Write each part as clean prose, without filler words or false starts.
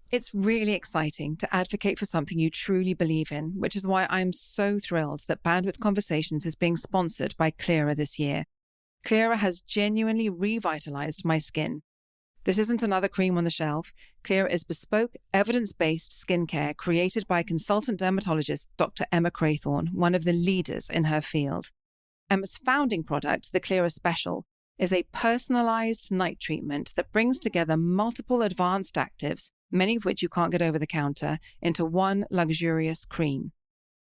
It's really exciting to advocate for something you truly believe in, which is why I'm so thrilled that Bandwidth Conversations is being sponsored by Clearer this year. Clearer has genuinely revitalized my skin. This isn't another cream on the shelf. Clearer is bespoke, evidence-based skincare created by consultant dermatologist Dr. Emma Craythorne, one of the leaders in her field. Emma's founding product, the Clearer Special, is a personalized night treatment that brings together multiple advanced actives, many of which you can't get over the counter, into one luxurious cream.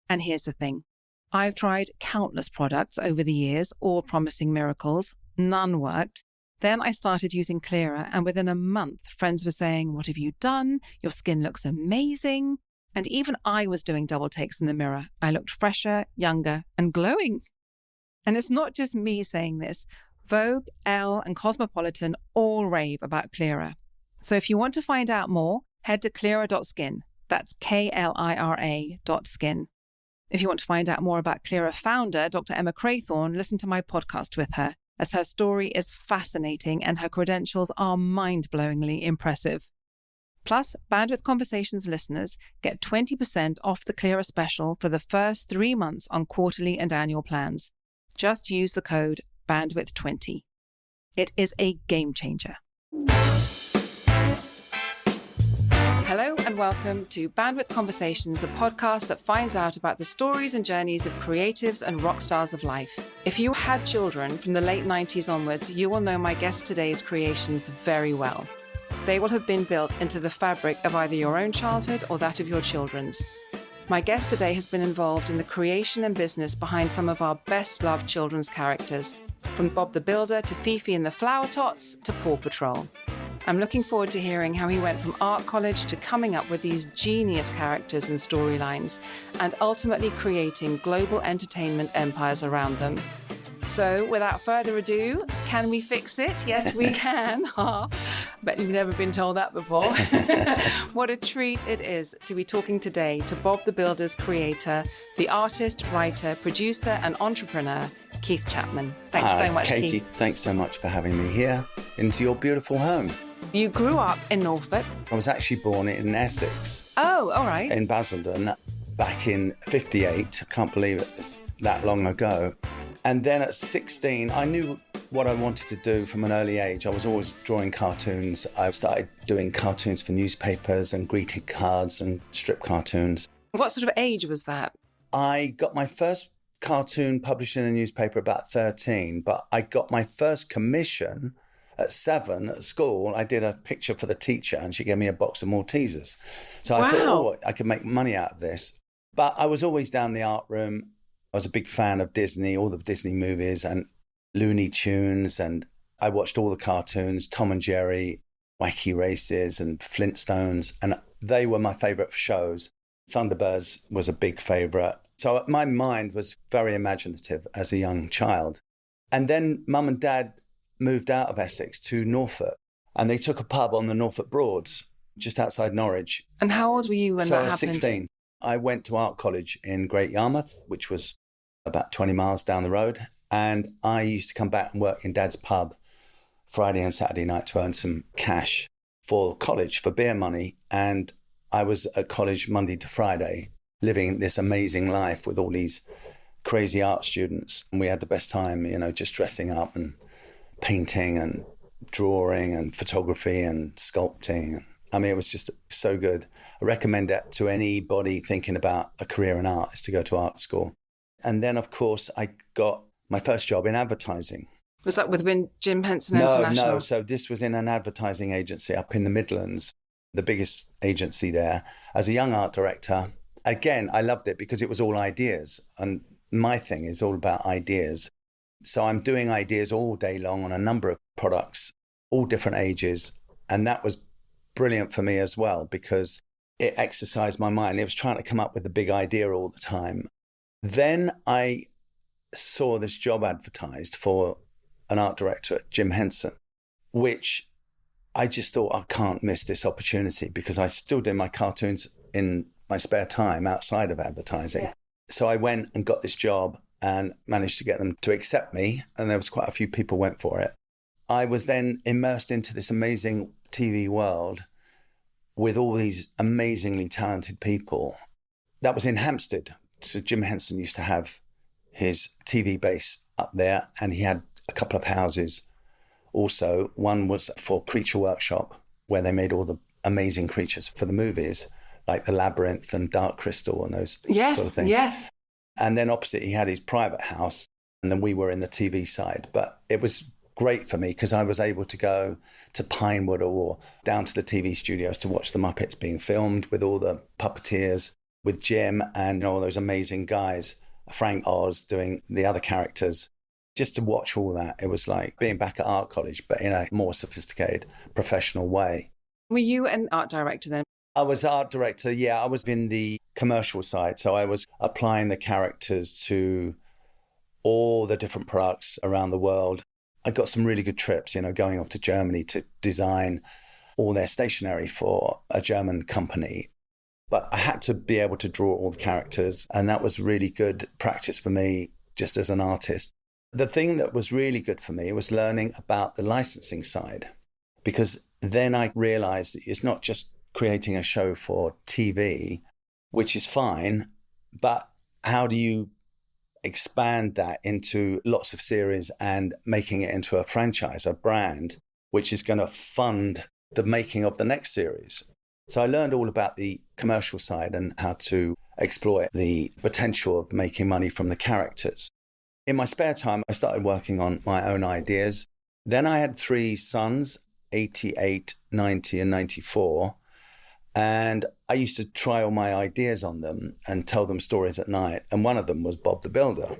And here's the thing. I've tried countless products over the years, all promising miracles. None worked. Then I started using Clearer, and within a month, friends were saying, "What have you done? Your skin looks amazing." And even I was doing double takes in the mirror. I looked fresher, younger, and glowing. And it's not just me saying this. Vogue, Elle, and Cosmopolitan all rave about Clearer. So if you want to find out more, head to clearer.skin. That's Klira.skin. If you want to find out more about Clearer founder, Dr. Emma Craythorne, listen to my podcast with her, as her story is fascinating and her credentials are mind-blowingly impressive. Plus, Bandwidth Conversations listeners get 20% off the Clearer Special for the first 3 months on quarterly and annual plans. Just use the code bandwidth20. It is a game changer. Hello and welcome to Bandwidth Conversations, a podcast that finds out about the stories and journeys of creatives and rock stars of life. If you had children from the late 90s onwards, you will know my guest today's creations very well. They will have been built into the fabric of either your own childhood or that of your children's. My guest today has been involved in the creation and business behind some of our best-loved children's characters, from Bob the Builder to Fifi and the Flower Tots to Paw Patrol. I'm looking forward to hearing how he went from art college to coming up with these genius characters and storylines, and ultimately creating global entertainment empires around them. So, without further ado, can we fix it? Yes, we can. Bet you've never been told that before. What a treat it is to be talking today to Bob the Builder's creator, the artist, writer, producer, and entrepreneur, Keith Chapman. Thanks so much, Katie, Keith. thanks so much for having me here into your beautiful home. You grew up in Norfolk. I was actually born in Essex. Oh, all right. In Basildon, back in 58. I can't believe it's that long ago. And then at 16, I knew what I wanted to do from an early age. I was always drawing cartoons. I started doing cartoons for newspapers and greeting cards and strip cartoons. What sort of age was that? I got my first cartoon published in a newspaper about 13, but I got my first commission at 7 at school. I did a picture for the teacher and she gave me a box of Maltesers. So I thought, oh, I could make money out of this. But I was always down the art room. I was a big fan of Disney, all the Disney movies and Looney Tunes. And I watched all the cartoons, Tom and Jerry, Wacky Races and Flintstones. And they were my favorite shows. Thunderbirds was a big favorite. So my mind was very imaginative as a young child. And then Mum and Dad moved out of Essex to Norfolk, and they took a pub on the Norfolk Broads, just outside Norwich. And how old were you when that happened? So I was 16. I went to art college in Great Yarmouth, which was about 20 miles down the road. And I used to come back and work in Dad's pub Friday and Saturday night to earn some cash for college, for beer money. And I was at college Monday to Friday, living this amazing life with all these crazy art students. And we had the best time, you know, just dressing up and painting and drawing and photography and sculpting. I mean, it was just so good. I recommend that to anybody thinking about a career in art, is to go to art school. And then, of course, I got my first job in advertising. Was that within Jim Henson International? No. So this was in an advertising agency up in the Midlands, the biggest agency there. As a young art director, again, I loved it because it was all ideas. And my thing is all about ideas. So I'm doing ideas all day long on a number of products, all different ages. And that was brilliant for me as well because it exercised my mind. It was trying to come up with a big idea all the time. Then I saw this job advertised for an art director at Jim Henson, which I just thought, I can't miss this opportunity because I still do my cartoons in my spare time outside of advertising. Yeah. So I went and got this job and managed to get them to accept me. And there was quite a few people went for it. I was then immersed into this amazing TV world. with all these amazingly talented people. That was in Hampstead. So Jim Henson used to have his TV base up there, and he had a couple of houses also. One was for Creature Workshop, where they made all the amazing creatures for the movies, like the Labyrinth and Dark Crystal and those sort of things. Yes. And then opposite, he had his private house, and then we were in the TV side. But it was great for me because I was able to go to Pinewood or down to the TV studios to watch the Muppets being filmed with all the puppeteers, with Jim and all those amazing guys, Frank Oz doing the other characters. Just to watch all that, it was like being back at art college, but in a more sophisticated, professional way. Were you an art director then? I was art director, yeah. I was in the commercial side. So I was applying the characters to all the different products around the world. I got some really good trips, going off to Germany to design all their stationery for a German company. But I had to be able to draw all the characters, and that was really good practice for me just as an artist. The thing that was really good for me was learning about the licensing side, because then I realized that it's not just creating a show for TV, which is fine, but how do you expand that into lots of series and making it into a franchise, a brand, which is going to fund the making of the next series. So I learned all about the commercial side and how to exploit the potential of making money from the characters. In my spare time, I started working on my own ideas. Then I had 3 sons, 88, 90, and 94. And I used to try all my ideas on them and tell them stories at night. And one of them was Bob the Builder.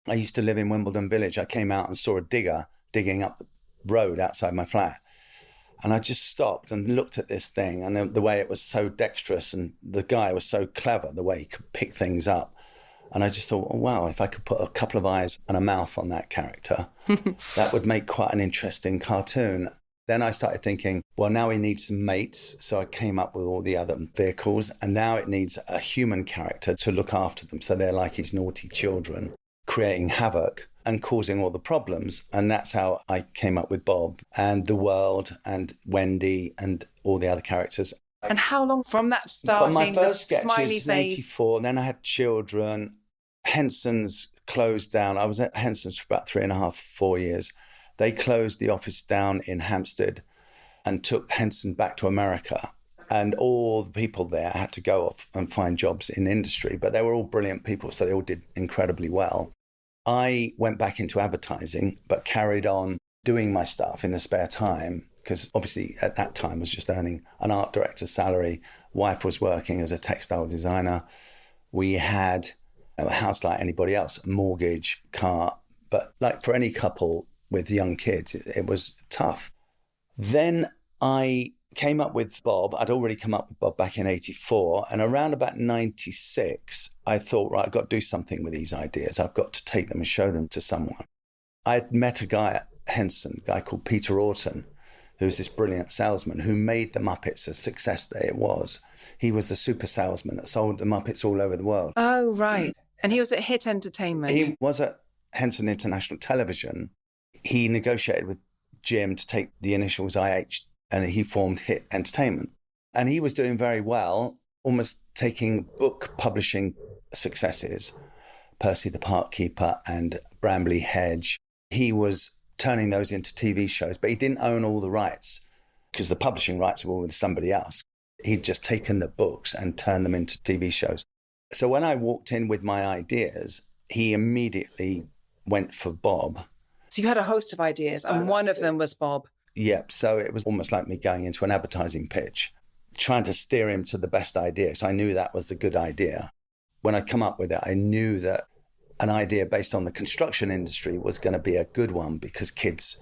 I used to live in Wimbledon Village. I came out and saw a digger digging up the road outside my flat. And I just stopped and looked at this thing, and the way it was so dexterous, and the guy was so clever, the way he could pick things up. And I just thought, oh, wow, if I could put a couple of eyes and a mouth on that character, that would make quite an interesting cartoon. Then I started thinking, well, now he needs some mates. So I came up with all the other vehicles, and now it needs a human character to look after them. So they're like his naughty children, creating havoc and causing all the problems. And that's how I came up with Bob and the world and Wendy and all the other characters. And how long from that starting, from my first the smiley sketches face? in 84, then I had children. Henson's closed down. I was at Henson's for about 3.5, 4 years. They closed the office down in Hampstead and took Henson back to America. And all the people there had to go off and find jobs in industry, but they were all brilliant people, so they all did incredibly well. I went back into advertising, but carried on doing my stuff in the spare time, because obviously at that time I was just earning an art director's salary. Wife was working as a textile designer. We had a house like anybody else, a mortgage, car, but like for any couple with young kids, it was tough. Then I came up with Bob. I'd already come up with Bob back in 84. And around about 96, I thought, right, I've got to do something with these ideas. I've got to take them and show them to someone. I'd met a guy at Henson, a guy called Peter Orton, who's this brilliant salesman who made the Muppets a success that it was. He was the super salesman that sold the Muppets all over the world. Oh, right. And he was at Hit Entertainment. He was at Henson International Television. He negotiated with Jim to take the initials IH, and he formed Hit Entertainment. And he was doing very well, almost taking book publishing successes, Percy the Park Keeper and Bramley Hedge. He was turning those into TV shows, but he didn't own all the rights because the publishing rights were with somebody else. He'd just taken the books and turned them into TV shows. So when I walked in with my ideas, he immediately went for Bob. So you had a host of ideas, and one of them was Bob. Yep. So it was almost like me going into an advertising pitch, trying to steer him to the best idea. So I knew that was the good idea. When I come up with it, I knew that an idea based on the construction industry was going to be a good one because kids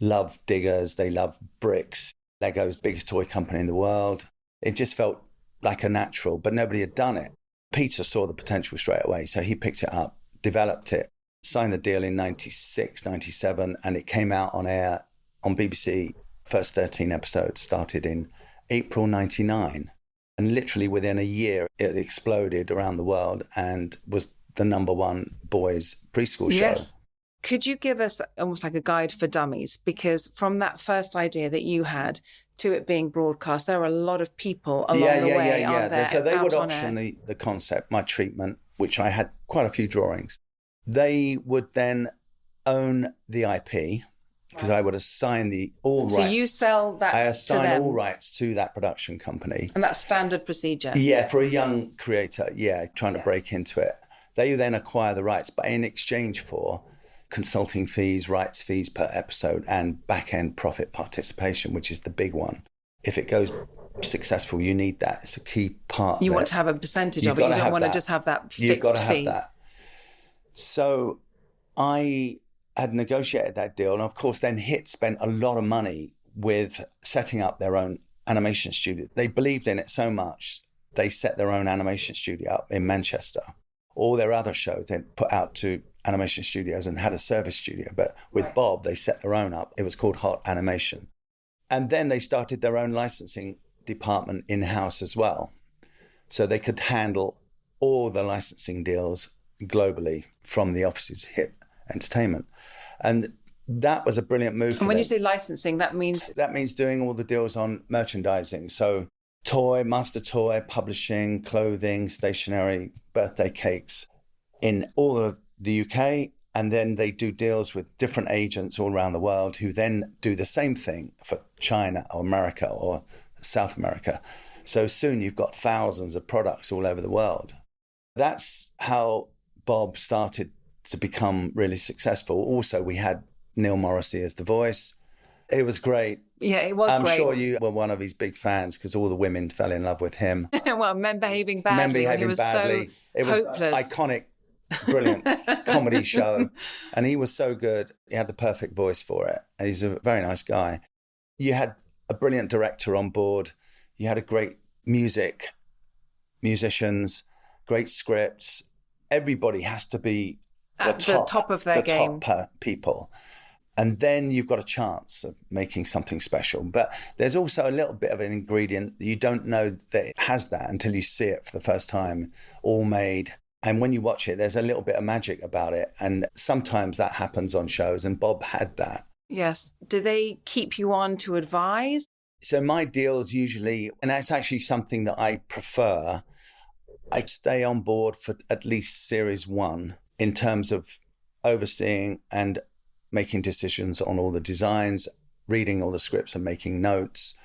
love diggers. They love bricks. Lego's the biggest toy company in the world. It just felt like a natural, but nobody had done it. Peter saw the potential straight away. So he picked it up, developed it, signed the deal in 96, 97, and it came out on air on BBC. First 13 episodes started in April 99. And literally within a year, it exploded around the world and was the #1 boys preschool show. Yes. Could you give us almost like a guide for dummies? Because from that first idea that you had to it being broadcast. There are a lot of people along the way, aren't there? So they would out on option air. the concept, my treatment, which I had quite a few drawings. They would then own the IP because I would assign all rights. So you sell that I to assign them. all rights to that production company. And that's standard procedure. Yeah, for a young creator, trying to break into it. They then acquire the rights, but in exchange for consulting fees, rights fees per episode, and back-end profit participation, which is the big one. If it goes successful, you need that. It's a key part. You want to have a percentage of it. You don't want to just have that fixed fee. You've got to have that. So I had negotiated that deal, and of course then HIT spent a lot of money with setting up their own animation studio. They believed in it so much, they set their own animation studio up in Manchester. All their other shows they put out to animation studios and had a service studio, but with Bob, they set their own up. It was called Hot Animation. And then they started their own licensing department in-house as well. So they could handle all the licensing deals globally from the offices, HIT Entertainment. And that was a brilliant move. And when you say licensing, that means doing all the deals on merchandising. So master toy, publishing, clothing, stationery, birthday cakes in all of the UK. And then they do deals with different agents all around the world who then do the same thing for China or America or South America. So soon you've got thousands of products all over the world. That's how Bob started to become really successful. Also, we had Neil Morrissey as the voice. It was great. Yeah, it was great. I'm sure you were one of his big fans because all the women fell in love with him. Well, Men Behaving Badly. It was hopeless. An iconic, brilliant comedy show. And he was so good. He had the perfect voice for it. And he's a very nice guy. You had a brilliant director on board. You had a great musicians, great scripts. Everybody has to be at the top of their game. Top people. And then you've got a chance of making something special. But there's also a little bit of an ingredient that you don't know that it has that until you see it for the first time, all made. And when you watch it, there's a little bit of magic about it. And sometimes that happens on shows, and Bob had that. Yes. Do they keep you on to advise? So my deals usually, and that's actually something that I prefer, I stay on board for at least series 1 in terms of overseeing and making decisions on all the designs, reading all the scripts and making notes,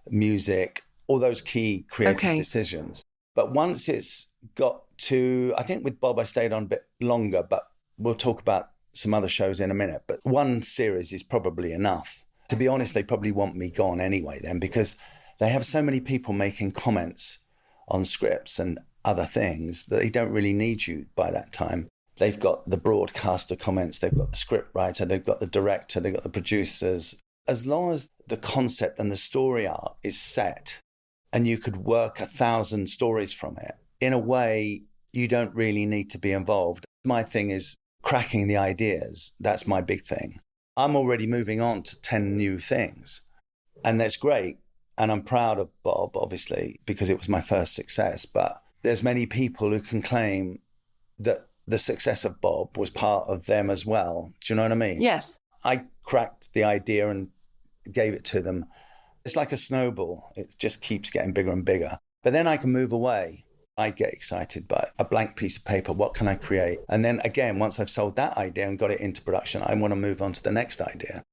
music, all those key creative decisions. But once it's got to, I think with Bob I stayed on a bit longer, but we'll talk about some other shows in a minute. But 1 series is probably enough. To be honest, they probably want me gone anyway then, because they have so many people making comments on scripts and other things that they don't really need you by that time. They've got the broadcaster comments, they've got the script writer, they've got the director, they've got the producers. As long as the concept and the story arc is set and you could work 1,000 stories from it, in a way, you don't really need to be involved. My thing is cracking the ideas. That's my big thing. I'm already moving on to 10 new things. And that's great. And I'm proud of Bob, obviously, because it was my first success. But there's many people who can claim that the success of Bob was part of them as well. Do you know what I mean? Yes. I cracked the idea and gave it to them. It's like a snowball. It just keeps getting bigger and bigger. But then I can move away. I get excited by a blank piece of paper. What can I create? And then again, once I've sold that idea and got it into production, I want to move on to the next idea.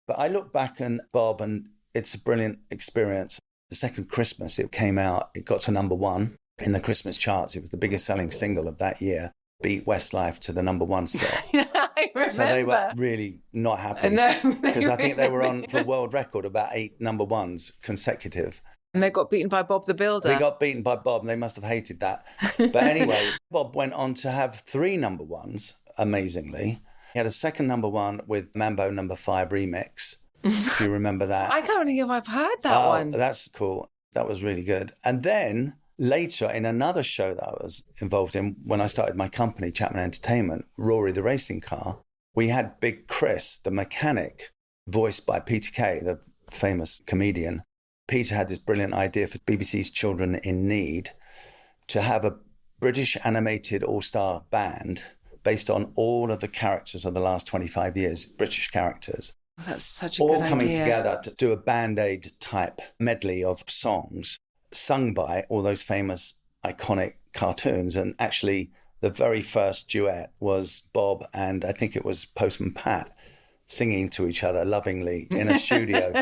But I look back on Bob and it's a brilliant experience. The second Christmas it came out, it got to number 1 in the Christmas charts. It was the biggest selling single of that year. Beat Westlife to the number 1 still. I remember. So they were really not happy. Because I think they were on for world record about 8 number 1s consecutive. And they got beaten by Bob the Builder. They got beaten by Bob and they must have hated that. But anyway, Bob went on to have 3 number 1s, amazingly. He had a second number 1 with Mambo number 5 remix, if you remember that. I can't think if I've heard that one. That's cool. That was really good. And then later in another show that I was involved in when I started my company, Chapman Entertainment, Rory the Racing Car, we had Big Chris, the mechanic, voiced by Peter Kay, the famous comedian. Peter had this brilliant idea for BBC's Children in Need to have a British animated all-star band based on all of the characters of the last 25 years, British characters. That's such a all good coming idea. together to do a Band-Aid type medley of songs sung by all those famous iconic cartoons. And actually the very first duet was Bob and I think it was Postman Pat singing to each other lovingly in a studio,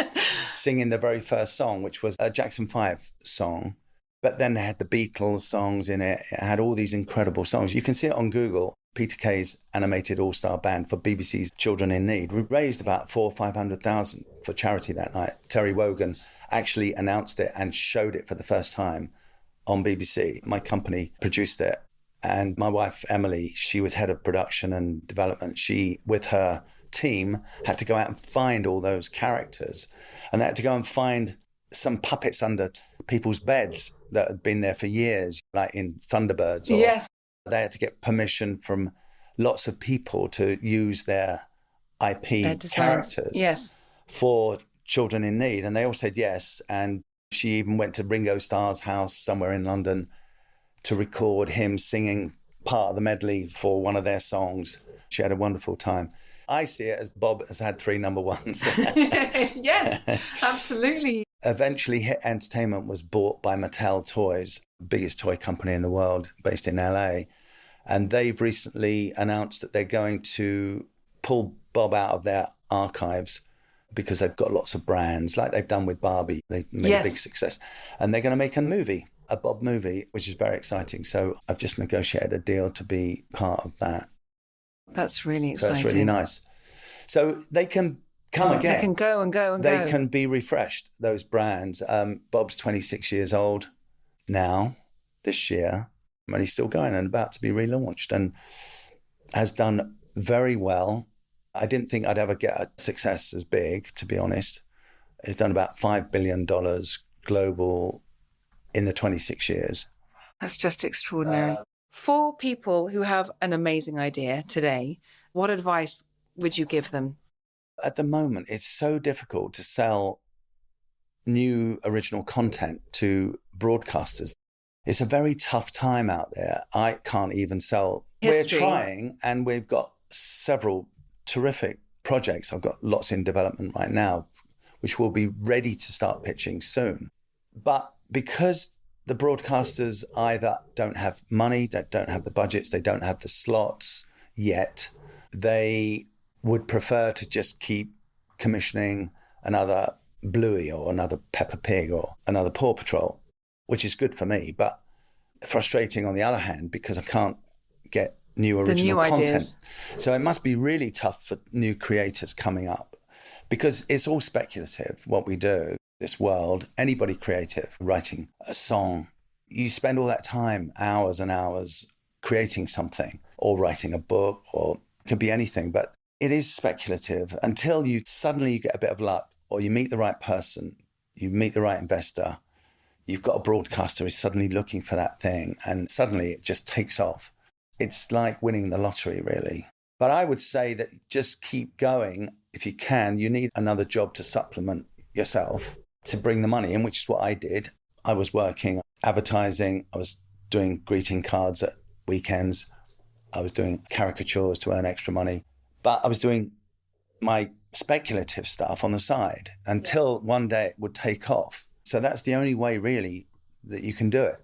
singing the very first song, which was a Jackson 5 song. But then they had the Beatles songs in it. It had all these incredible songs. You can see it on Google. Peter Kay's animated all-star band for BBC's Children in Need. We raised about 400,000 or 500,000 for charity that night. Terry Wogan actually announced it and showed it for the first time on BBC. My company produced it. And my wife, Emily, she was head of production and development. She, with her team, had to go out and find all those characters. And they had to go and find some puppets under people's beds that had been there for years, like in Thunderbirds. Or yes. They had to get permission from lots of people to use their IP characters yes. for Children in Need. And they all said yes. And she even went to Ringo Starr's house somewhere in London to record him singing part of the medley for one of their songs. She had a wonderful time. I see it as Bob has had 3 number ones. Yes, absolutely. Eventually, Hit Entertainment was bought by Mattel Toys, biggest toy company in the world, based in LA. And they've recently announced that they're going to pull Bob out of their archives because they've got lots of brands, like they've done with Barbie. They made a big success. And they're going to make a movie, a Bob movie, which is very exciting. So I've just negotiated a deal to be part of that. That's really exciting. So that's really nice. So they can come again. They can go and go and go. They can be refreshed, those brands. Bob's 26 years old now, this year, and he's still going and about to be relaunched and has done very well. I didn't think I'd ever get a success as big, to be honest. It's done about $5 billion global in the 26 years. That's just extraordinary. For people who have an amazing idea today, what advice would you give them? At the moment, it's so difficult to sell new original content to broadcasters. It's a very tough time out there. I can't even sell. History. We're trying, and we've got several terrific projects. I've got lots in development right now, which will be ready to start pitching soon. But because the broadcasters either don't have money, they don't have the budgets, they don't have the slots yet, they would prefer to just keep commissioning another Bluey or another Peppa Pig or another Paw Patrol, which is good for me, but frustrating on the other hand, because I can't get new original content. Ideas. So it must be really tough for new creators coming up, because it's all speculative, what we do. This world, anybody creative, writing a song, you spend all that time, hours and hours, creating something or writing a book, or it can be anything, but it is speculative until you suddenly get a bit of luck, or you meet the right person, you meet the right investor, you've got a broadcaster who's suddenly looking for that thing, and suddenly it just takes off. It's like winning the lottery, really. But I would say that just keep going. If you can, you need another job to supplement yourself, to bring the money in, which is what I did. I was working advertising. I was doing greeting cards at weekends. I was doing caricatures to earn extra money. But I was doing my speculative stuff on the side until one day it would take off. So that's the only way, really, that you can do it.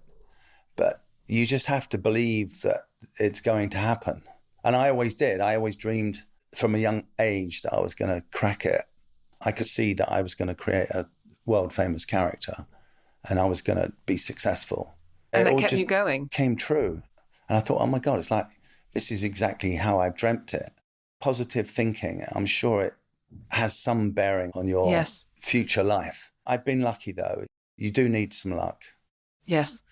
But you just have to believe that it's going to happen. And I always did. I always dreamed from a young age that I was going to crack it. I could see that I was going to create a world-famous character and I was going to be successful. And that kept you going. Came true. And I thought, oh my God, it's like, this is exactly how I dreamt it. Positive thinking, I'm sure it has some bearing on your future life. I've been lucky, though. You do need some luck. Yes.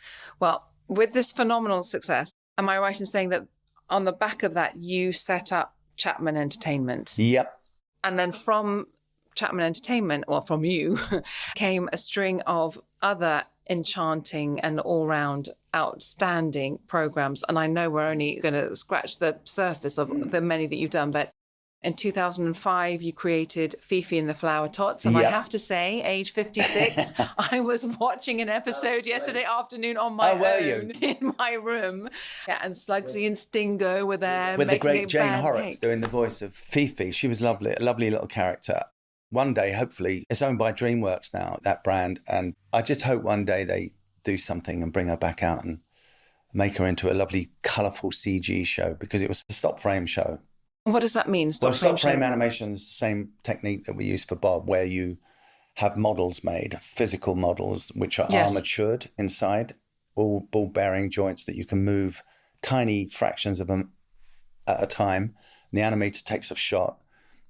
Well, with this phenomenal success, am I right in saying that on the back of that, you set up Chapman Entertainment? Yep. And then from Chapman Entertainment, well, from you, came a string of other enchanting and all-round outstanding programs. And I know we're only going to scratch the surface of the many that you've done, but in 2005, you created Fifi and the Flower Tots. And I have to say, age 56, I was watching an episode yesterday afternoon on my own in my room. Yeah, and Slugsy and Stingo were there. With the great Jane Horrocks doing the voice of Fifi. She was lovely, a lovely little character. one day, hopefully, it's owned by DreamWorks now, that brand. And I just hope one day they do something and bring her back out and make her into a lovely, colourful CG show, because it was a stop frame show. What does that mean? Stop frame animation is the same technique that we use for Bob, where you have models made, physical models, which are armatured inside, all ball-bearing joints that you can move tiny fractions of them at a time. And the animator takes a shot,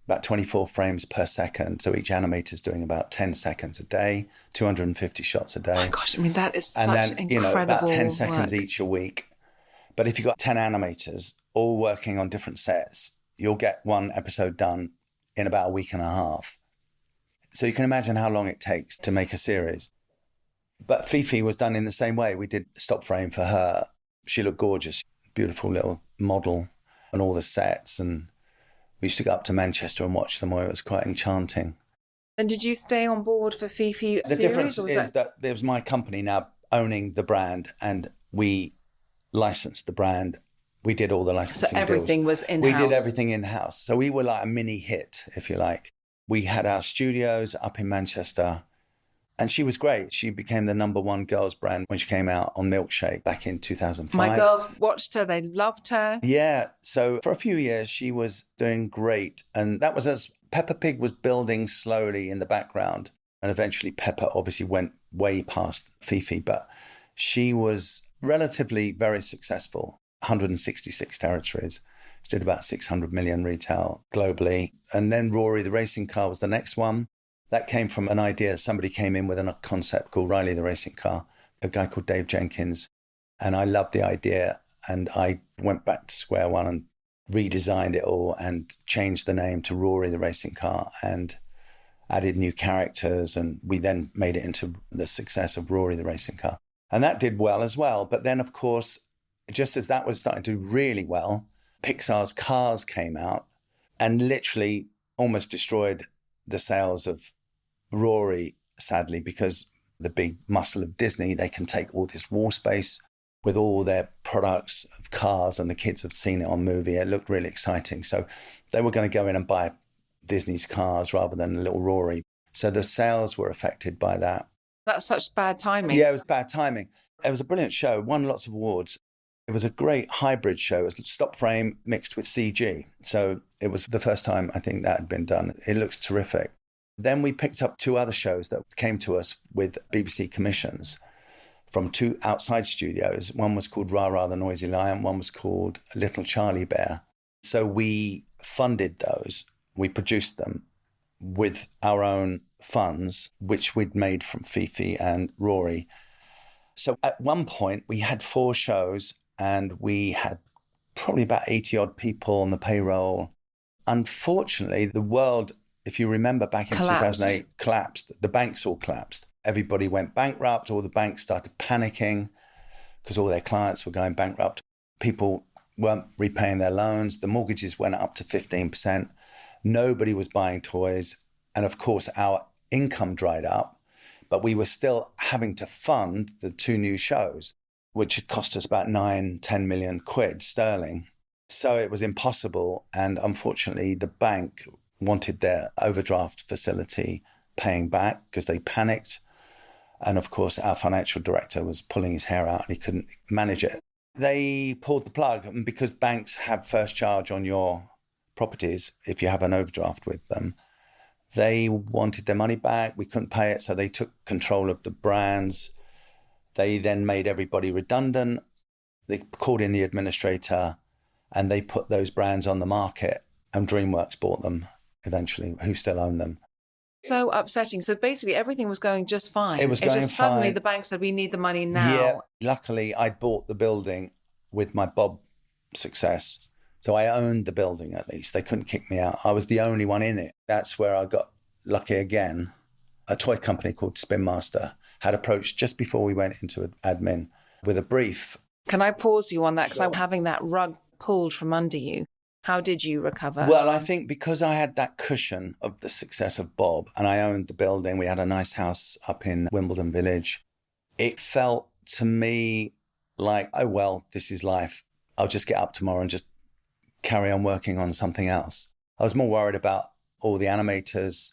about 24 frames per second. So each animator's doing about 10 seconds a day, 250 shots a day. Oh my gosh, I mean, that is such and then, incredible about 10 seconds work. each a week. But if you've got 10 animators all working on different sets, you'll get one episode done in about a week and a half. So you can imagine how long it takes to make a series. But Fifi was done in the same way. We did stop frame for her. She looked gorgeous, beautiful little model on all the sets. And we used to go up to Manchester and watch them, where it was quite enchanting. And did you stay on board for Fifi The difference is that there was my company now owning the brand, and we licensed the brand. We did all the licensing So everything deals. was in-house. We did everything in-house. So we were like a mini hit, if you like. We had our studios up in Manchester, and she was great. She became the #1 girls brand when she came out on Milkshake back in 2005. My girls watched her. They loved her. Yeah. So for a few years, she was doing great. And that was as Peppa Pig was building slowly in the background. And eventually Peppa obviously went way past Fifi, but she was relatively very successful. 166 territories. She did about 600 million retail globally. And then Rory the racing car was the next one. That came from an idea. Somebody came in with a concept called Riley the racing car, a guy called Dave Jenkins. And I loved the idea. And I went back to square one and redesigned it all and changed the name to Rory the racing car and added new characters. And we then made it into the success of Rory the racing car. And that did well as well. But then, of course, just as that was starting to do really well, Pixar's Cars came out and literally almost destroyed the sales of Rory, sadly, because the big muscle of Disney, they can take all this wall space with all their products of cars, and the kids have seen it on movie. It looked really exciting. So they were going to go in and buy Disney's cars rather than little Rory. So the sales were affected by that. That's such bad timing. Yeah, it was bad timing. It was a brilliant show, won lots of awards. It was a great hybrid show. It was stop frame mixed with CG. So it was the first time I think that had been done. It looks terrific. Then we picked up 2 other shows that came to us with BBC commissions from 2 outside studios. One was called Ra Ra the Noisy Lion. One was called Little Charlie Bear. So we funded those. We produced them with our own funds, which we'd made from Fifi and Rory. So at one point we had 4 shows and we had probably about 80 odd people on the payroll. Unfortunately, the world, if you remember back in 2008, collapsed. The banks all collapsed. Everybody went bankrupt. All the banks started panicking because all their clients were going bankrupt. People weren't repaying their loans. The mortgages went up to 15%. Nobody was buying toys. And of course, our income dried up, but we were still having to fund the 2 new shows, which had cost us about 9-10 million quid sterling. So it was impossible. And unfortunately, the bank wanted their overdraft facility paying back because they panicked. And of course, our financial director was pulling his hair out and he couldn't manage it. They pulled the plug, and because banks have first charge on your properties if you have an overdraft with them, they wanted their money back. We couldn't pay it, so they took control of the brands. They then made everybody redundant. They called in the administrator and they put those brands on the market, and DreamWorks bought them eventually, who still own them. So upsetting. So basically everything was going just fine. It was going just suddenly fine. the bank said, we need the money now. Yeah, luckily I bought the building with my Bob success. So I owned the building at least. They couldn't kick me out. I was the only one in it. That's where I got lucky again. A toy company called Spin Master had approached just before we went into admin with a brief. Can I pause you on that? Because Sure. I'm having that rug pulled from under you. How did you recover? Well, I think because I had that cushion of the success of Bob and I owned the building, we had a nice house up in Wimbledon Village. It felt to me like, oh, well, this is life. I'll just get up tomorrow and just carry on working on something else. I was more worried about all the animators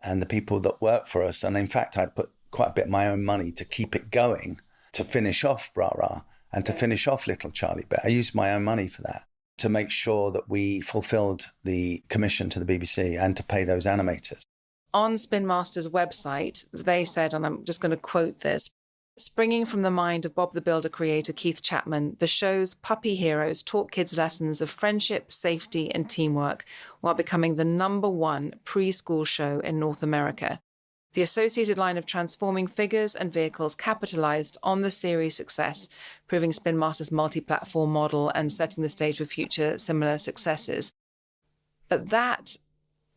and the people that work for us. And in fact, I'd put quite a bit of my own money to keep it going, to finish off Rah Rah and to finish off Little Charlie Bear. I used my own money for that, to make sure that we fulfilled the commission to the BBC and to pay those animators. On Spin Master's website, they said, and I'm just going to quote this, springing from the mind of Bob the Builder creator Keith Chapman, the show's puppy heroes taught kids lessons of friendship, safety, and teamwork while becoming the #1 preschool show in North America. The associated line of transforming figures and vehicles capitalized on the series' success, proving Spin Master's multi-platform model and setting the stage for future similar successes. But that,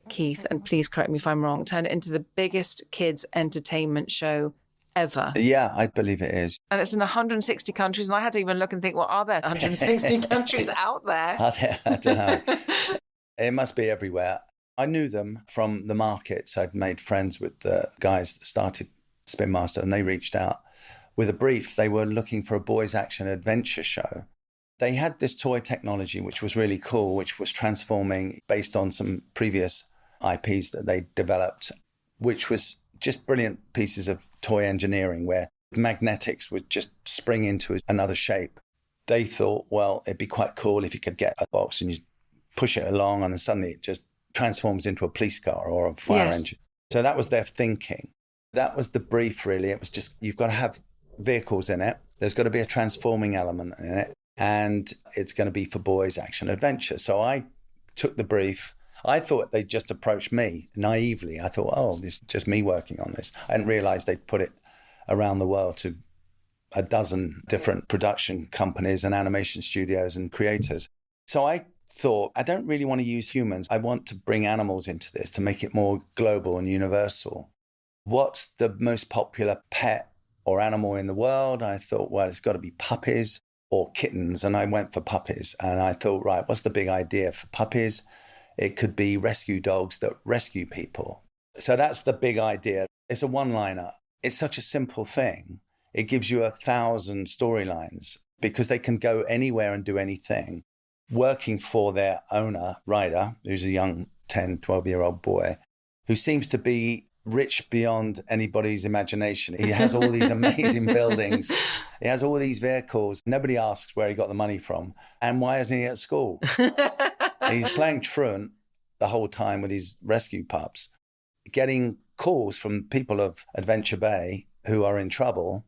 Keith, and please correct me if I'm wrong, turned it into the biggest kids' entertainment show ever. Yeah, I believe it is. And it's in 160 countries. And I had to even look and think, well, are there 160 countries out there? Are there? I don't know. It must be everywhere. I knew them from the markets. I'd made friends with the guys that started Spin Master, and they reached out with a brief. They were looking for a boys' action adventure show. They had this toy technology, which was really cool, which was transforming based on some previous IPs that they developed, which was just brilliant pieces of toy engineering where magnetics would just spring into another shape. They thought, well, it'd be quite cool if you could get a box and you push it along and then suddenly it just transforms into a police car or a fire engine. So that was their thinking. That was the brief, really. It was just, you've got to have vehicles in it. There's got to be a transforming element in it. And it's going to be for boys' action adventure. So I took the brief. I thought they'd just approach me naively. I thought, oh, this is just me working on this. I didn't realize they'd put it around the world to a dozen different production companies and animation studios and creators. So I thought, I don't really want to use humans. I want to bring animals into this to make it more global and universal. What's the most popular pet or animal in the world? And I thought, well, it's got to be puppies or kittens. And I went for puppies. And I thought, right, what's the big idea for puppies? It could be rescue dogs that rescue people. So that's the big idea. It's a one-liner. It's such a simple thing. It gives you 1,000 storylines because they can go anywhere and do anything. Working for their owner, Ryder, who's a young 10, 12-year-old boy, who seems to be rich beyond anybody's imagination. He has all these amazing buildings. He has all these vehicles. Nobody asks where he got the money from. And why isn't he at school? He's playing truant the whole time with his rescue pups, getting calls from people of Adventure Bay who are in trouble.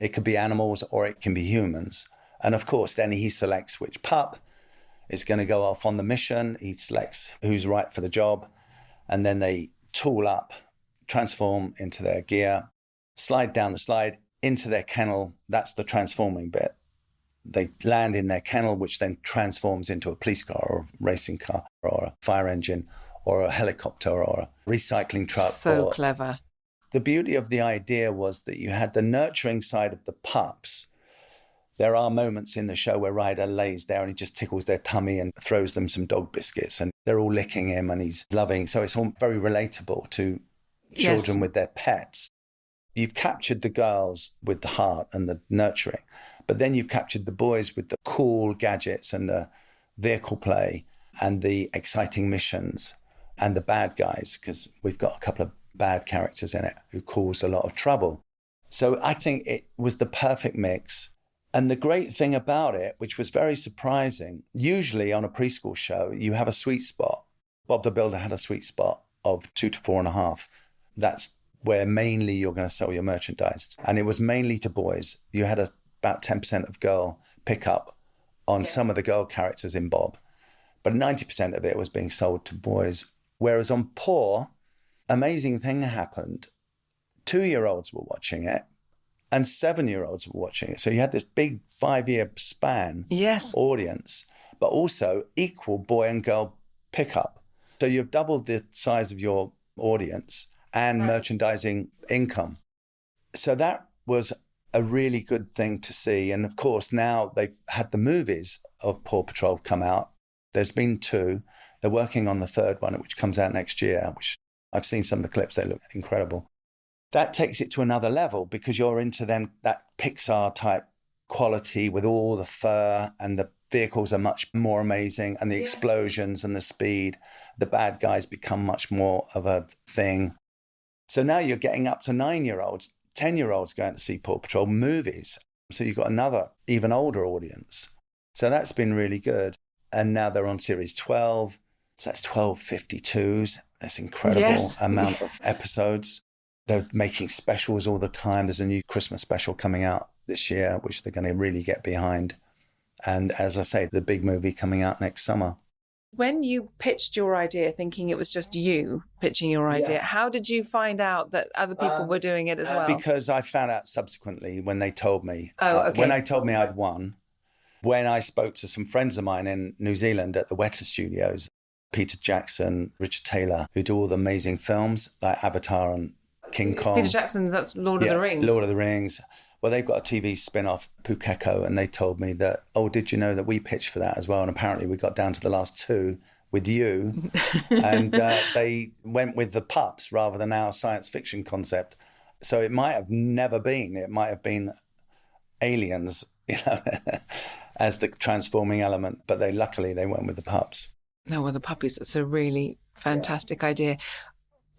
It could be animals or it can be humans. And of course, then he selects which pup is going to go off on the mission. He selects who's right for the job. And then they tool up, transform into their gear, slide down the slide into their kennel. That's the transforming bit. They land in their kennel, which then transforms into a police car or a racing car or a fire engine or a helicopter or a recycling truck. So clever. The beauty of the idea was that you had the nurturing side of the pups. There are moments in the show where Ryder lays there and he just tickles their tummy and throws them some dog biscuits and they're all licking him and he's loving. So it's all very relatable to children with their pets. You've captured the girls with the heart and the nurturing, but then you've captured the boys with the cool gadgets and the vehicle play and the exciting missions and the bad guys, because we've got a couple of bad characters in it who cause a lot of trouble. So I think it was the perfect mix. And the great thing about it, which was very surprising, usually on a preschool show, you have a sweet spot. Bob the Builder had a sweet spot of 2 to 4.5. That's where mainly you're going to sell your merchandise. And it was mainly to boys. You had about 10% of girl pickup on some of the girl characters in Bob. But 90% of it was being sold to boys. Whereas on Paw, amazing thing happened. 2-year-olds were watching it and 7-year-olds were watching it. So you had this big 5-year span audience, but also equal boy and girl pickup. So you've doubled the size of your audience and merchandising income. So that was a really good thing to see. And of course, now they've had the movies of Paw Patrol come out. There's been 2. They're working on the 3rd one, which comes out next year, which I've seen some of the clips. They look incredible. That takes it to another level because you're into then that Pixar type quality with all the fur and the vehicles are much more amazing and the explosions and the speed. The bad guys become much more of a thing. So now you're getting up to 9-year-olds, 10-year-olds going to see Paw Patrol movies. So you've got another even older audience. So that's been really good. And now they're on series 12. So that's 12 52s. That's incredible amount of episodes. They're making specials all the time. There's a new Christmas special coming out this year, which they're going to really get behind. And as I say, the big movie coming out next summer. When you pitched your idea, thinking it was just you pitching your idea, how did you find out that other people were doing it as well? Because I found out subsequently when they told me. Oh, okay. When they told me I'd won, when I spoke to some friends of mine in New Zealand at the Weta Studios, Peter Jackson, Richard Taylor, who do all the amazing films like Avatar and King Kong. Peter Jackson, that's Lord of the Rings. Lord of the Rings. Well, they've got a TV spin-off, Pukeko, and they told me that, did you know that we pitched for that as well? And apparently we got down to the last 2 with you. And they went with the pups rather than our science fiction concept. So it might have never been. It might have been aliens, as the transforming element. But luckily they went with the pups. No, well, the puppies, that's a really fantastic idea.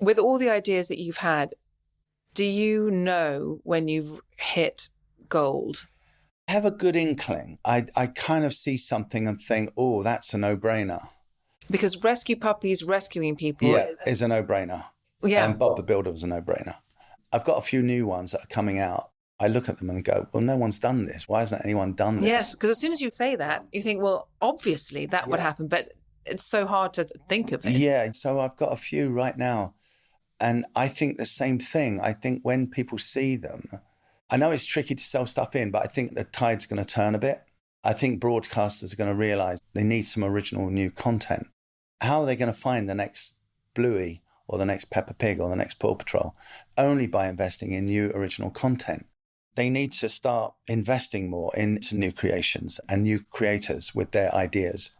With all the ideas that you've had, do you know when you've hit gold? I have a good inkling. I kind of see something and think, that's a no-brainer. Because rescue puppies rescuing people is a no-brainer. Yeah. And Bob the Builder was a no-brainer. I've got a few new ones that are coming out. I look at them and go, well, no one's done this. Why hasn't anyone done this? Yes, because as soon as you say that, you think, well, obviously that would happen, but it's so hard to think of it. Yeah, so I've got a few right now. And I think the same thing. I think when people see them, I know it's tricky to sell stuff in, but I think the tide's going to turn a bit. I think broadcasters are going to realise they need some original new content. How are they going to find the next Bluey or the next Peppa Pig or the next Paw Patrol? Only by investing in new original content. They need to start investing more into new creations and new creators with their ideas,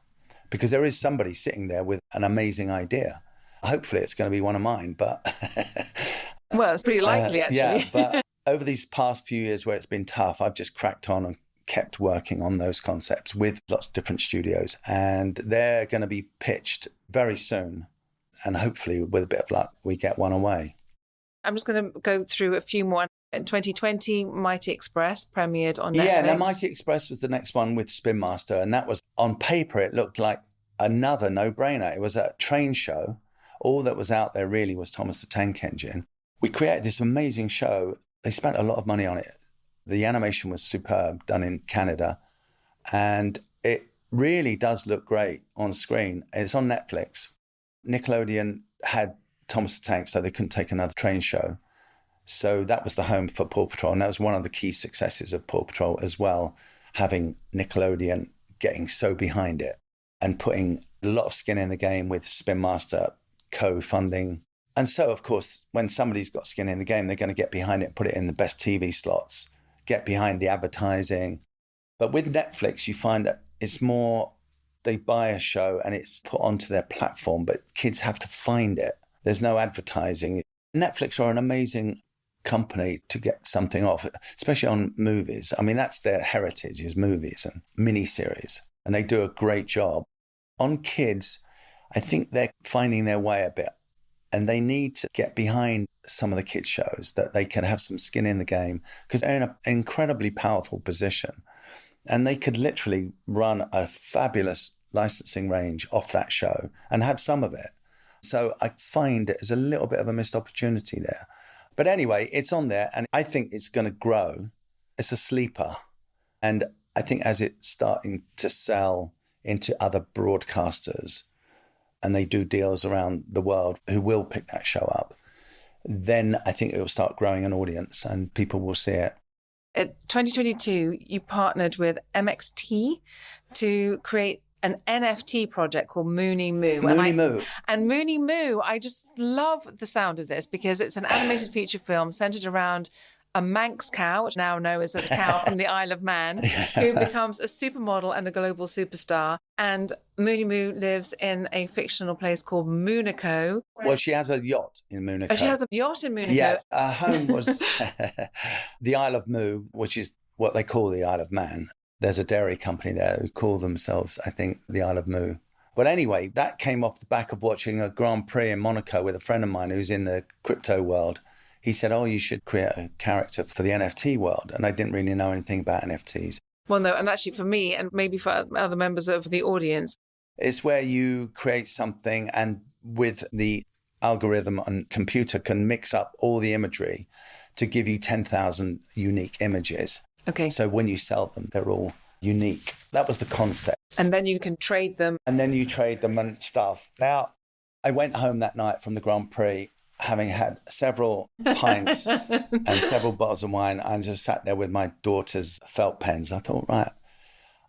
because there is somebody sitting there with an amazing idea. Hopefully it's going to be one of mine, but... Well, it's pretty likely, actually. Yeah, but over these past few years where it's been tough, I've just cracked on and kept working on those concepts with lots of different studios. And they're going to be pitched very soon. And hopefully, with a bit of luck, we get one away. I'm just going to go through a few more. In 2020, Mighty Express premiered on Netflix. Yeah, now Mighty Express was the next one with Spin Master. And that was, on paper, it looked like another no-brainer. It was a train show. All that was out there really was Thomas the Tank Engine. We created this amazing show. They spent a lot of money on it. The animation was superb, done in Canada. And it really does look great on screen. It's on Netflix. Nickelodeon had Thomas the Tank, so they couldn't take another train show. So that was the home for Paw Patrol. And that was one of the key successes of Paw Patrol as well, having Nickelodeon getting so behind it and putting a lot of skin in the game with Spin Master co-funding. And so, of course, when somebody's got skin in the game, they're going to get behind it, put it in the best TV slots, get behind the advertising. But with Netflix, you find that it's more, they buy a show and it's put onto their platform, but kids have to find it. There's no advertising. Netflix are an amazing company to get something off, especially on movies. I mean, that's their heritage, is movies and miniseries, and they do a great job. On kids, I think they're finding their way a bit, and they need to get behind some of the kids' shows that they can have some skin in the game, because they're in an incredibly powerful position, and they could literally run a fabulous licensing range off that show and have some of it. So I find it as a little bit of a missed opportunity there. But anyway, it's on there, and I think it's going to grow. It's a sleeper. And I think as it's starting to sell into other broadcasters, and they do deals around the world who will pick that show up, then I think it will start growing an audience and people will see it. In 2022, you partnered with MXT to create an NFT project called Moonie Moo. Moonie Moo. And Moonie Moo, I just love the sound of this because it's an animated feature film centered around a Manx cow, which now known as a cow from the Isle of Man, who becomes a supermodel and a global superstar. And Moonie Moo lives in a fictional place called Monaco. Well, she has a yacht in Monaco. Oh, she has a yacht in Monaco. Yeah, her home was the Isle of Moo, which is what they call the Isle of Man. There's a dairy company there who call themselves, I think, the Isle of Moo. But anyway, that came off the back of watching a Grand Prix in Monaco with a friend of mine who's in the crypto world. He said, oh, you should create a character for the NFT world. And I didn't really know anything about NFTs. Well, no, and actually for me, and maybe for other members of the audience, it's where you create something and with the algorithm and computer can mix up all the imagery to give you 10,000 unique images. Okay. So when you sell them, they're all unique. That was the concept. And then you can trade them. And then you trade them and stuff. Now, I went home that night from the Grand Prix, having had several pints and several bottles of wine. I just sat there with my daughter's felt pens. I thought, right,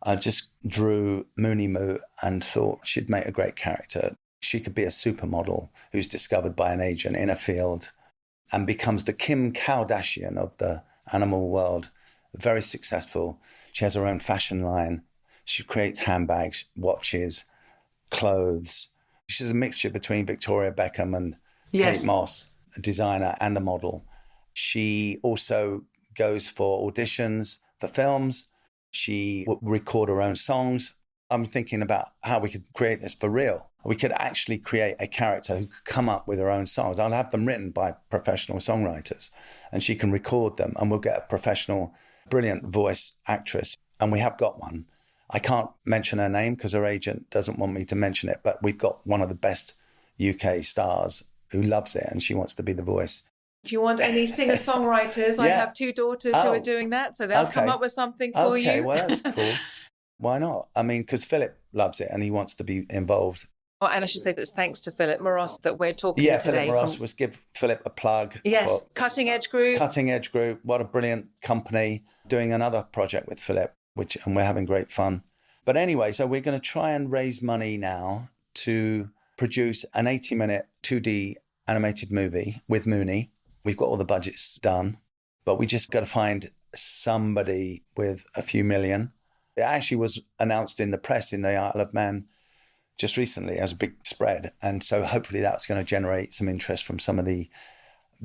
I just drew Moonie Moo and thought she'd make a great character. She could be a supermodel who's discovered by an agent in a field and becomes the Kim Kardashian of the animal world. Very successful. She has her own fashion line. She creates handbags, watches, clothes. She's a mixture between Victoria Beckham and Kate Moss, a designer and a model. She also goes for auditions for films. She would record her own songs. I'm thinking about how we could create this for real. We could actually create a character who could come up with her own songs. I'll have them written by professional songwriters and she can record them and we'll get a professional, brilliant voice actress. And we have got one. I can't mention her name because her agent doesn't want me to mention it, but we've got one of the best UK stars who loves it and she wants to be the voice. If you want any singer-songwriters, I have 2 daughters who are doing that, so they'll come up with something for you. Okay, well, that's cool. Why not? I mean, because Philip loves it and he wants to be involved. Oh, and I should say that it's thanks to Philip Moros that we're talking today. Philip Moros was give Philip a plug. Yes, Cutting Edge Group. Cutting Edge Group. What a brilliant company. Doing another project with Philip, and we're having great fun. But anyway, so we're going to try and raise money now to produce an 80-minute 2D animated movie with Moonie. We've got all the budgets done, but we just got to find somebody with a few million. It actually was announced in the press in the Isle of Man just recently as a big spread. And so hopefully that's going to generate some interest from some of the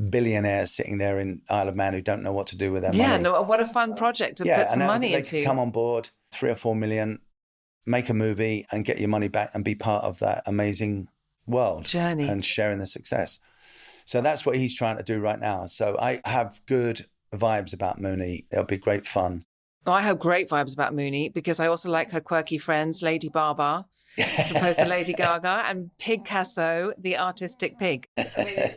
billionaires sitting there in Isle of Man who don't know what to do with their money. Yeah, no, what a fun project to put some money into. They come on board, 3 or 4 million, make a movie and get your money back and be part of that amazing world. Journey. And sharing the success. So that's what he's trying to do right now. So I have good vibes about Moonie. It'll be great fun. Oh, I have great vibes about Moonie because I also like her quirky friends, Lady Baba, as opposed to Lady Gaga, and Pig Casso, the artistic pig.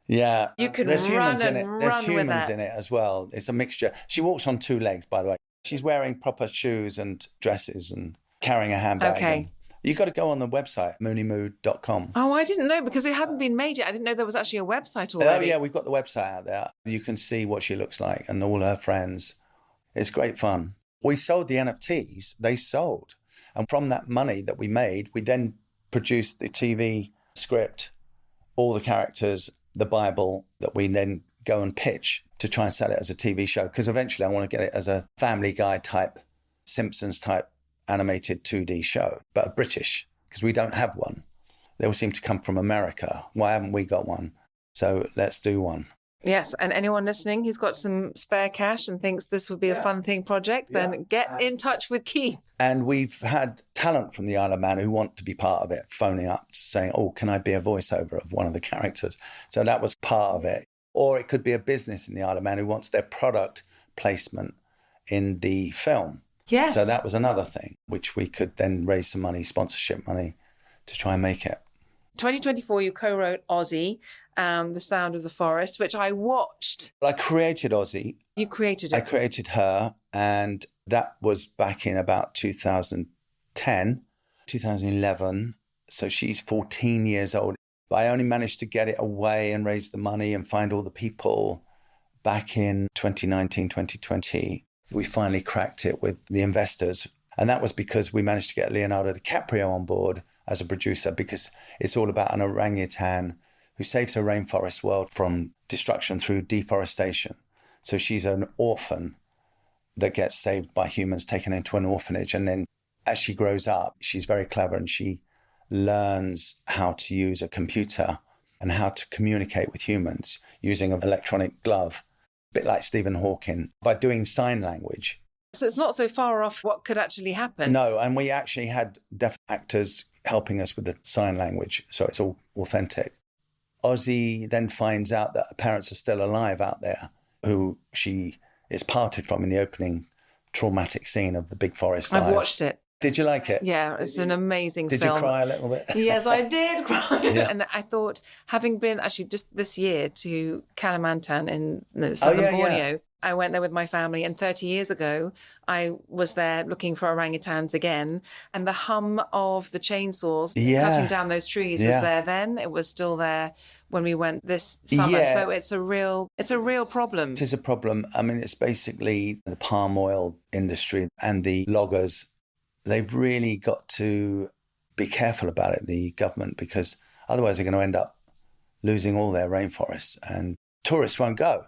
Yeah. You can There's run humans and in it. run There's humans with that. in it as well. It's a mixture. She walks on 2 legs, by the way. She's wearing proper shoes and dresses and carrying a handbag. Okay. You've got to go on the website, mooniemoo.com. Oh, I didn't know because it hadn't been made yet. I didn't know there was actually a website already. Oh, yeah, we've got the website out there. You can see what she looks like and all her friends. It's great fun. We sold the NFTs. They sold. And from that money that we made, we then produced the TV script, all the characters, the Bible that we then go and pitch to try and sell it as a TV show. Because eventually I want to get it as a Family Guy type, Simpsons type animated 2D show, but British, because we don't have one. They all seem to come from America. Why haven't we got one? So let's do one. Yes, and anyone listening who's got some spare cash and thinks this would be a fun thing project, then get in touch with Keith. And we've had talent from the Isle of Man who want to be part of it, phoning up, saying, oh, can I be a voiceover of one of the characters? So that was part of it. Or it could be a business in the Isle of Man who wants their product placement in the film. Yes. So that was another thing, which we could then raise some money, sponsorship money, to try and make it. 2024, you co-wrote Ozzy, The Sound of the Forest, which I watched. I created Ozzy. You created it. I created her, and that was back in about 2010, 2011. So she's 14 years old. But I only managed to get it away and raise the money and find all the people back in 2019, 2020. We finally cracked it with the investors. And that was because we managed to get Leonardo DiCaprio on board as a producer, because it's all about an orangutan who saves her rainforest world from destruction through deforestation. So she's an orphan that gets saved by humans, taken into an orphanage. And then as she grows up, she's very clever and she learns how to use a computer and how to communicate with humans using an electronic glove, a bit like Stephen Hawking, by doing sign language. So it's not so far off what could actually happen. No, and we actually had deaf actors helping us with the sign language, so it's all authentic. Ozzy then finds out that her parents are still alive out there, who she is parted from in the opening traumatic scene of the big forest fires. I've watched it. Did you like it? Yeah, it's an amazing film. Did you cry a little bit? Yes, I did cry. Yeah. And I thought, having been actually just this year to Kalimantan in southern Borneo, I went there with my family, and 30 years ago, I was there looking for orangutans again, and the hum of the chainsaws cutting down those trees was there then. It was still there when we went this summer. Yeah. So it's a real problem. It is a problem. I mean, it's basically the palm oil industry and the loggers. They've really got to be careful about it, the government, because otherwise they're going to end up losing all their rainforests, and tourists won't go.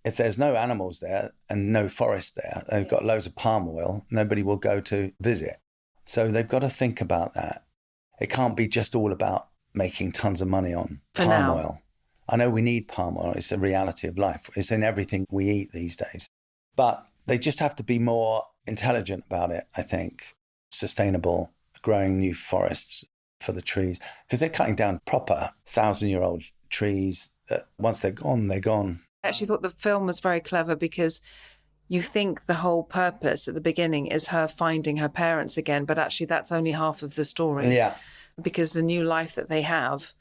If there's no animals there and no forest there, they've got loads of palm oil, nobody will go to visit. So they've got to think about that. It can't be just all about making tons of money on palm oil. I know we need palm oil. It's a reality of life. It's in everything we eat these days. But they just have to be more intelligent about it, I think. Sustainable, growing new forests for the trees. Because they're cutting down proper 1,000-year-old trees that once they're gone, they're gone. I actually thought the film was very clever because you think the whole purpose at the beginning is her finding her parents again, but actually that's only half of the story. Yeah. Because the new life that they have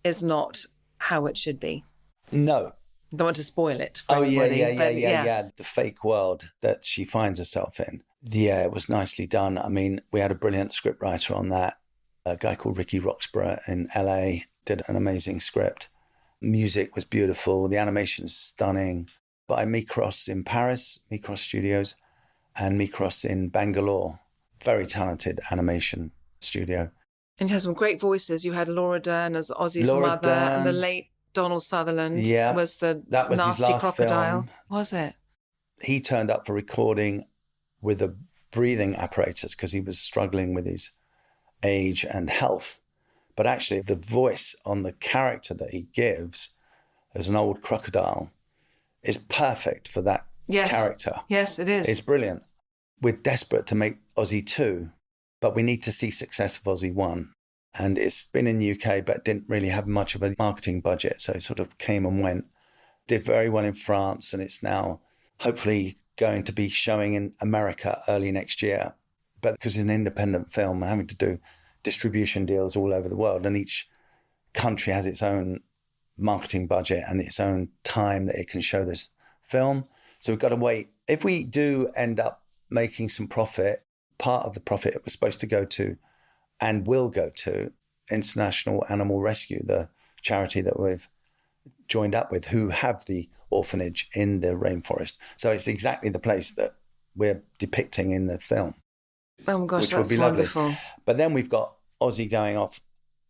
is not how it should be. No. I don't want to spoil it for everybody. Yeah. The fake world that she finds herself in. Yeah, it was nicely done. I mean, we had a brilliant scriptwriter on that, a guy called Ricky Roxburgh in LA, did an amazing script. Music was beautiful. The animation's stunning. By Mikros in Paris, Mikros Studios, and Mikros in Bangalore. Very talented animation studio. And you had some great voices. You had Laura Dern as Ozzy's mother, and the late Donald Sutherland was the that was nasty his last crocodile. film. Was it? He turned up for recording with a breathing apparatus because he was struggling with his age and health. But actually, the voice on the character that he gives as an old crocodile is perfect for that character. Yes, it is. It's brilliant. We're desperate to make Ozzy 2, but we need to see success of Ozzy 1. And it's been in the UK, but didn't really have much of a marketing budget. So it sort of came and went. Did very well in France, and it's now hopefully going to be showing in America early next year. But because it's an independent film, we're having to do distribution deals all over the world, and each country has its own marketing budget and its own time that it can show this film. So we've got to wait. If we do end up making some profit, part of the profit was supposed to go to and will go to International Animal Rescue, the charity that we've joined up with, who have the orphanage in the rainforest. So it's exactly the place that we're depicting in the film. Oh my gosh, which that's would be wonderful. Lovely. But then we've got Ozzy going off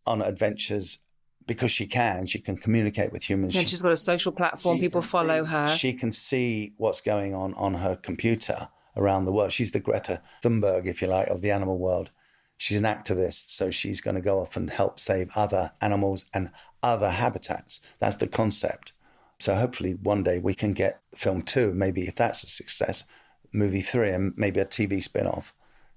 on adventures because she can communicate with humans. Yeah, she's got a social platform. People follow her. She can see what's going on her computer around the world. She's the Greta Thunberg, if you like, of the animal world. She's an activist, so she's going to go off and help save other animals and other habitats. That's the concept. So hopefully one day we can get film 2, maybe if that's a success, movie 3, and maybe a TV spin-off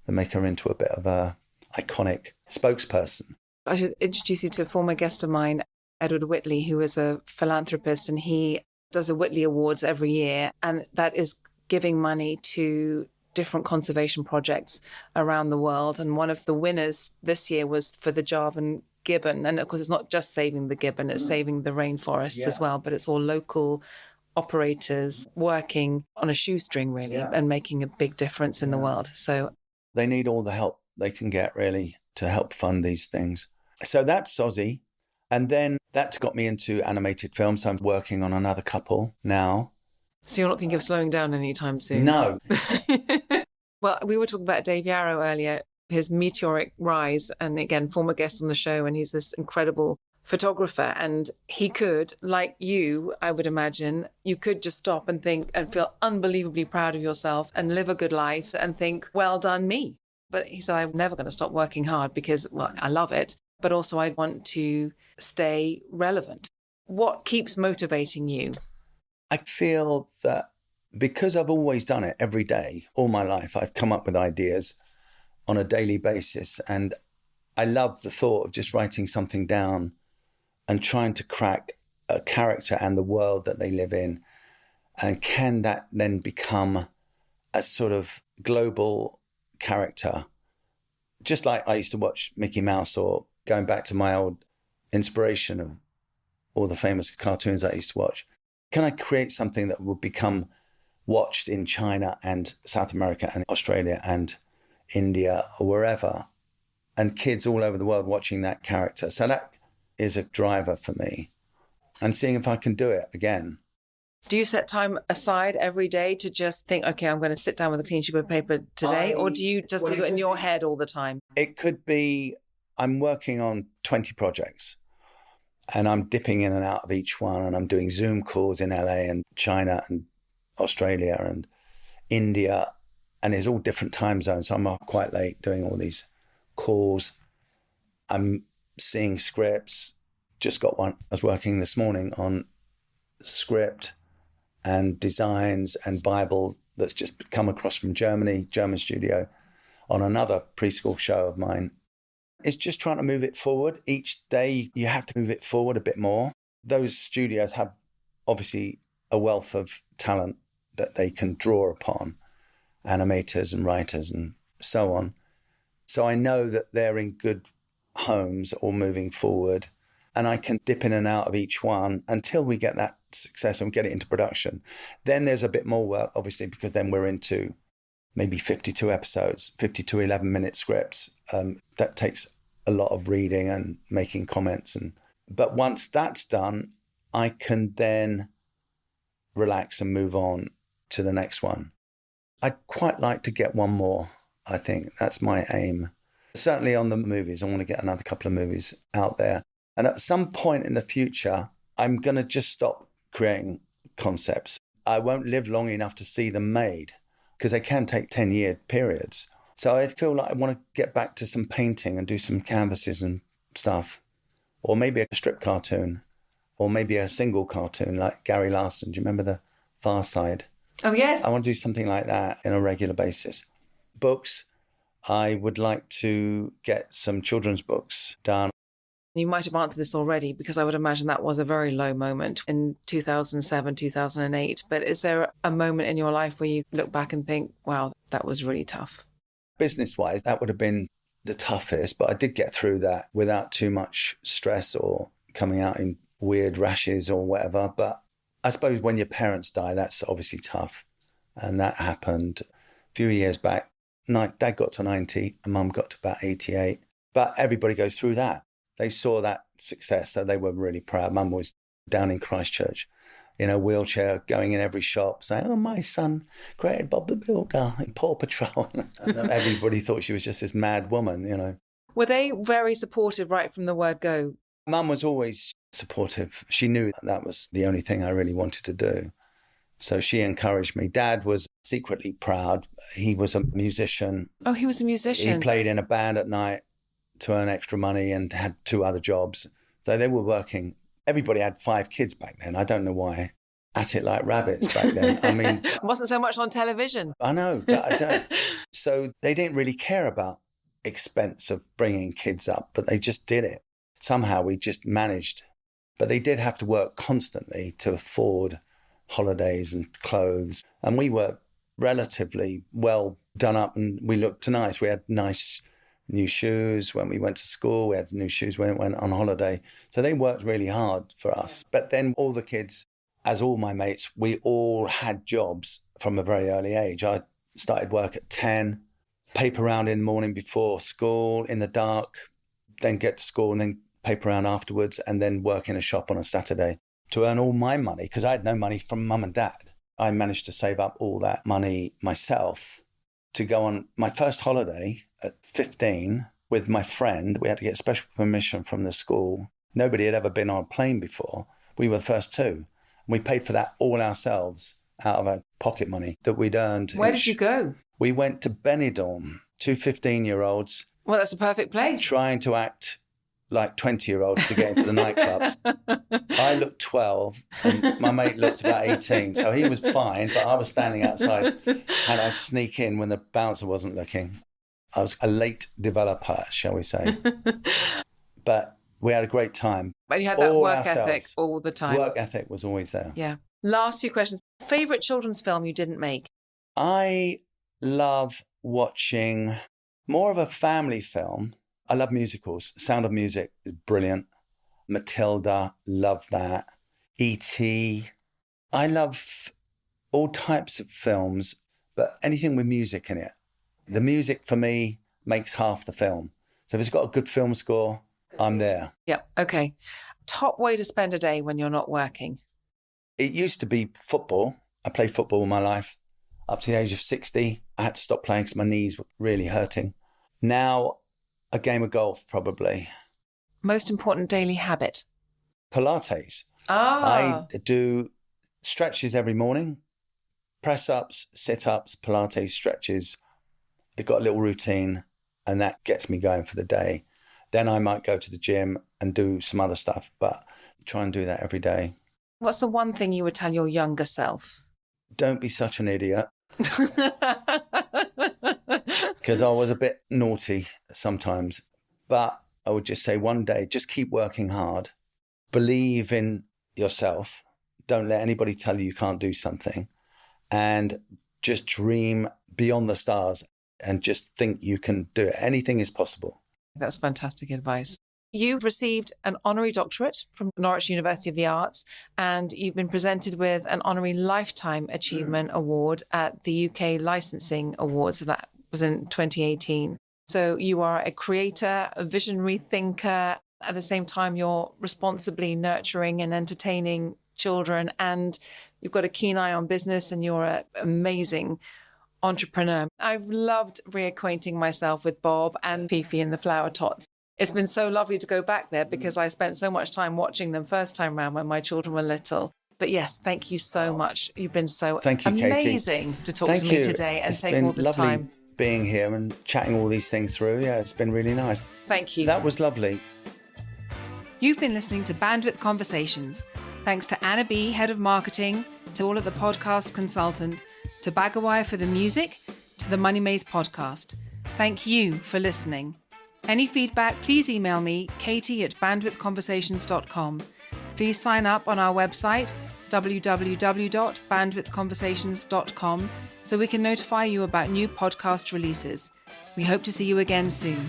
and make her into a bit of a iconic spokesperson. I should introduce you to a former guest of mine, Edward Whitley, who is a philanthropist, and he does the Whitley Awards every year, and that is giving money to different conservation projects around the world. And one of the winners this year was for the Javan gibbon. And of course, it's not just saving the gibbon, it's saving the rainforests as well, but it's all local operators working on a shoestring, really, and making a big difference in the world. So they need all the help they can get, really, to help fund these things. So that's Ozzy. And then that's got me into animated films. I'm working on another couple now. So you're not thinking of slowing down anytime soon? No. Well, we were talking about Dave Yarrow earlier, his meteoric rise, and again, former guest on the show, and he's this incredible photographer. And he could, like you, I would imagine, you could just stop and think and feel unbelievably proud of yourself and live a good life and think, well done me. But he said, I'm never going to stop working hard because, well, I love it, but also I want to stay relevant. What keeps motivating you? I feel that because I've always done it every day, all my life, I've come up with ideas on a daily basis, and I love the thought of just writing something down and trying to crack a character and the world that they live in. And can that then become a sort of global character? Just like I used to watch Mickey Mouse, or going back to my old inspiration of all the famous cartoons I used to watch. Can I create something that would become watched in China and South America and Australia and India or wherever, and kids all over the world watching that character? So that is a driver for me, and seeing if I can do it again. Do you set time aside every day to just think, okay, I'm going to sit down with a clean sheet of paper today? Or do you just do it in your head all the time? It could be I'm working on 20 projects and I'm dipping in and out of each one, and I'm doing Zoom calls in LA and China and Australia and India, and it's all different time zones. So I'm up quite late doing all these calls. I'm seeing scripts. Just got one. I was working this morning on script and designs and Bible that's just come across from Germany, German studio, on another preschool show of mine. It's just trying to move it forward. Each day you have to move it forward a bit more. Those studios have obviously a wealth of talent that they can draw upon, animators and writers and so on. So I know that they're in good homes or moving forward, and I can dip in and out of each one until we get that success and get it into production. Then there's a bit more work, obviously, because then we're into maybe 52 episodes, 52 11-minute scripts. That takes a lot of reading and making comments. But once that's done, I can then relax and move on to the next one. I'd quite like to get one more, I think. That's my aim. Certainly on the movies, I want to get another couple of movies out there. And at some point in the future, I'm going to just stop creating concepts. I won't live long enough to see them made, because they can take 10-year periods. So I feel like I want to get back to some painting and do some canvases and stuff. Or maybe a strip cartoon, or maybe a single cartoon like Gary Larson. Do you remember The Far Side? Oh, yes. I want to do something like that on a regular basis. Books, I would like to get some children's books done. You might have answered this already, because I would imagine that was a very low moment in 2007, 2008. But is there a moment in your life where you look back and think, wow, that was really tough? Business-wise, that would have been the toughest, but I did get through that without too much stress or coming out in weird rashes or whatever. But I suppose when your parents die, that's obviously tough. And that happened a few years back. Dad got to 90 and Mum got to about 88. But everybody goes through that. They saw that success, so they were really proud. Mum was down in Christchurch in a wheelchair, going in every shop, saying, oh, my son created Bob the Builder in Paw Patrol. And everybody thought she was just this mad woman, you know. Were they very supportive right from the word go? Mum was always supportive. She knew that was the only thing I really wanted to do. So she encouraged me. Dad was secretly proud. He was a musician. Oh, he was a musician. He played in a band at night to earn extra money and had 2 other jobs. So they were working. Everybody had 5 kids back then. I don't know why. At it like rabbits back then. I mean... Wasn't so much on television. I know, but I don't. So they didn't really care about expense of bringing kids up, but they just did it. Somehow we just managed. But they did have to work constantly to afford holidays and clothes. And we were relatively well done up and we looked nice. We had nice new shoes when we went to school. We had new shoes when we went on holiday. So they worked really hard for us. But then all the kids, as all my mates, we all had jobs from a very early age. I started work at 10, paper round in the morning before school, in the dark, then get to school and then paper round afterwards, and then work in a shop on a Saturday to earn all my money, because I had no money from Mum and Dad. I managed to save up all that money myself to go on my first holiday at 15 with my friend. We had to get special permission from the school. Nobody had ever been on a plane before. We were the first 2. We paid for that all ourselves out of our pocket money that we'd earned. Where did you go? We went to Benidorm, 2 15-year-olds. Well, that's a perfect place. Trying to act like 20-year-olds to get into the nightclubs. I looked 12 and my mate looked about 18. So he was fine, but I was standing outside and I sneak in when the bouncer wasn't looking. I was a late developer, shall we say. But we had a great time. But you had that work ethic all the time. Work ethic was always there. Yeah. Last few questions. Favourite children's film you didn't make? I love watching more of a family film. I love musicals. Sound of Music is brilliant. Matilda, love that. E.T. I love all types of films, but anything with music in it. The music for me makes half the film. So if it's got a good film score, I'm there. Yeah, okay. Top way to spend a day when you're not working? It used to be football. I played football all my life. Up to the age of 60, I had to stop playing because my knees were really hurting. Now, a game of golf, probably. Most important daily habit? Pilates. Ah. I do stretches every morning. Press-ups, sit-ups, Pilates, stretches. I've got a little routine, and that gets me going for the day. Then I might go to the gym and do some other stuff, but try and do that every day. What's the one thing you would tell your younger self? Don't be such an idiot. Because I was a bit naughty sometimes. But I would just say one day, just keep working hard. Believe in yourself. Don't let anybody tell you can't do something. And just dream beyond the stars and just think you can do it. Anything is possible. That's fantastic advice. You've received an honorary doctorate from Norwich University of the Arts, and you've been presented with an honorary Lifetime Achievement Award at the UK Licensing Awards. So that was in 2018. So you are a creator, a visionary thinker. At the same time, you're responsibly nurturing and entertaining children, and you've got a keen eye on business, and you're an amazing entrepreneur. I've loved reacquainting myself with Bob and Fifi and the Flower Tots. It's been so lovely to go back there because I spent so much time watching them first time round when my children were little. But yes, thank you so much. You've been so amazing to talk to me today and take all this time. It's been lovely being here and chatting all these things through. Yeah, it's been really nice. Thank you. That was lovely. You've been listening to Bandwidth Conversations. Thanks to Anna B, Head of Marketing, to all of the podcast consultant, to Bagawire for the music, to the Money Maze podcast. Thank you for listening. Any feedback, please email me, katie@bandwidthconversations.com. Please sign up on our website, www.bandwidthconversations.com, so we can notify you about new podcast releases. We hope to see you again soon.